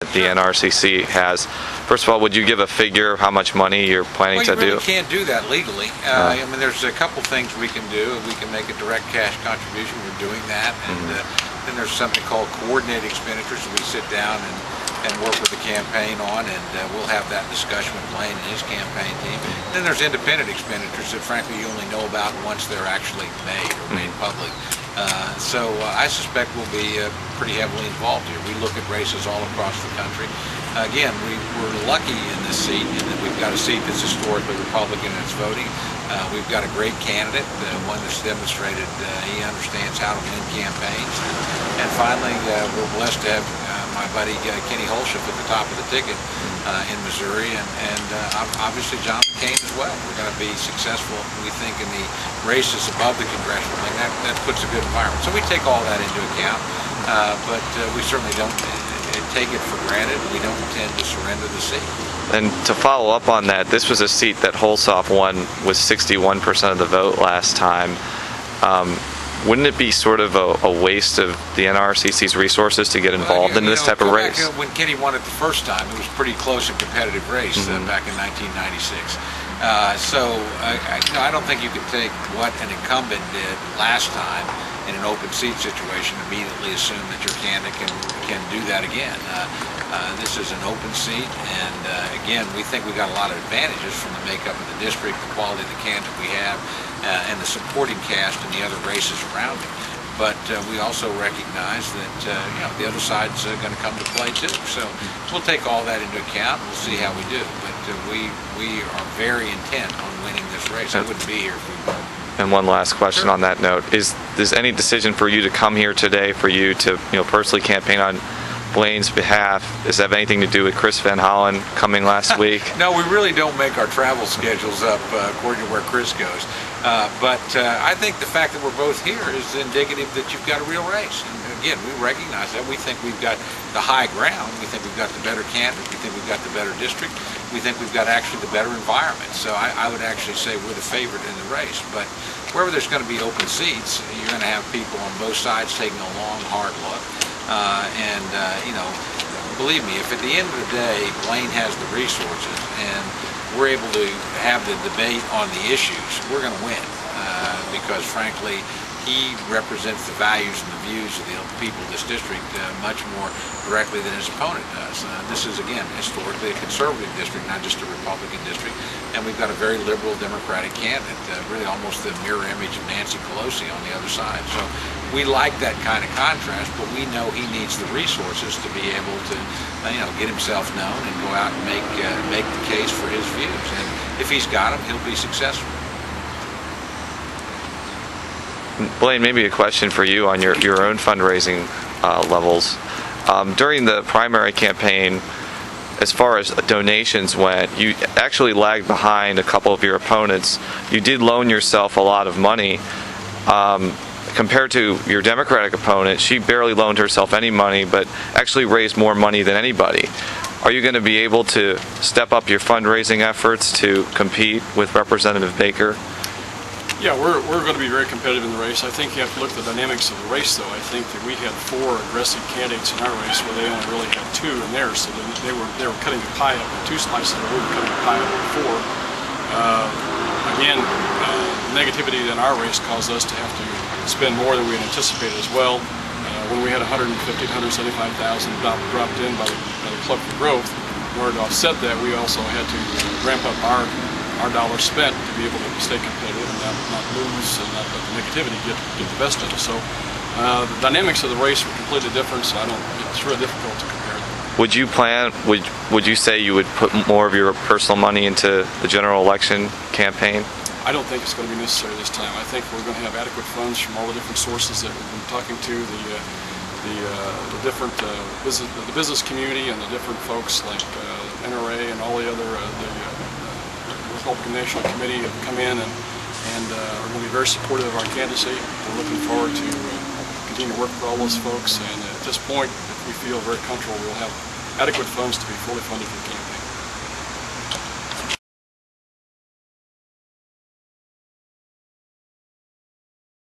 the NRCC has. First of all, would you give a figure of how much money you're planning to do? Well, you really can't do that legally. I mean, there's a couple things we can do. We can make a direct cash contribution. We're doing that. And then there's something called coordinated expenditures that we sit down and work with the campaign on, and we'll have that discussion with Blaine and his campaign team. And then there's independent expenditures that frankly you only know about once they're actually made or made public. So I suspect we'll be pretty heavily involved here. We look at races all across the country. Again, we're lucky in this seat in that we've got a seat that's historically Republican in its voting. We've got a great candidate, one that's demonstrated he understands how to win campaigns. And finally, we're blessed to have my buddy Kenny Holship at the top of the ticket in Missouri, and obviously John McCain as well. We're going to be successful, we think, in the races above the congressional thing. That puts a good environment. So we take all that into account, but we certainly don't take it for granted. We don't intend to surrender the seat. And to follow up on that, this was a seat that Holsoff won with 61% of the vote last time. Wouldn't it be sort of a waste of the NRCC's resources to get involved in this type of race? When Kenny won it the first time, it was a pretty close and competitive race back in 1996. I don't think you can take what an incumbent did last time in an open seat situation, immediately assume that your candidate can do that again. This is an open seat, and again, we think we got a lot of advantages from the makeup of the district, the quality of the candidate we have, and the supporting cast in the other races around it. But we also recognize that the other side's going to come to play too. So we'll take all that into account. We'll see how we do. But we are very intent on winning this race. I wouldn't be here if we weren't. And one last question on that note: is any decision for you to come here today, for you to personally campaign on Blaine's behalf? Does that have anything to do with Chris Van Hollen coming last week? No, we really don't make our travel schedules up according to where Chris goes. But I think the fact that we're both here is indicative that you've got a real race. And again, we recognize that. We think we've got the high ground. We think we've got the better candidate. We think we've got the better district. We think we've got actually the better environment. So I would actually say we're the favorite in the race. But wherever there's going to be open seats, you're going to have people on both sides taking a long, hard look. Believe me, if at the end of the day Blaine has the resources and we're able to have the debate on the issues, we're going to win because frankly he represents the values and the views of the people of this district much more directly than his opponent does. This is, again, historically a conservative district, not just a Republican district, and we've got a very liberal Democratic candidate, really almost the mirror image of Nancy Pelosi on the other side. So we like that kind of contrast, but we know he needs the resources to be able to get himself known and go out and make the case for his views. And if he's got them, he'll be successful. Blaine, maybe a question for you on your own fundraising levels. During the primary campaign, as far as donations went, you actually lagged behind a couple of your opponents. You did loan yourself a lot of money. Compared to your Democratic opponent, she barely loaned herself any money, but actually raised more money than anybody. Are you going to be able to step up your fundraising efforts to compete with Representative Baker? Yeah, we're going to be very competitive in the race. I think you have to look at the dynamics of the race, though. I think that we had 4 aggressive candidates in our race where they only really had 2 in theirs, so they were cutting the pie up in 2 slices, and we were cutting the pie up in 4. Again, negativity in our race caused us to have to spend more than we had anticipated as well. When we had $150,000 to $175,000 dropped in by the Club for Growth, in order to offset that, we also had to ramp up our dollars spent to be able to stay competitive and not lose and not let the negativity get the best of us. So the dynamics of the race were completely different, so it's really difficult to compare them. Would you say you would put more of your personal money into the general election campaign? I don't think it's going to be necessary this time. I think we're going to have adequate funds from all the different sources that we've been talking to, the different the business community and the different folks like NRA and all the other Republican National Committee have come in and are going to be very supportive of our candidacy. We're looking forward to continue to work with all those folks, and at this point, if we feel very comfortable, we'll have adequate funds to be fully funded for the campaign.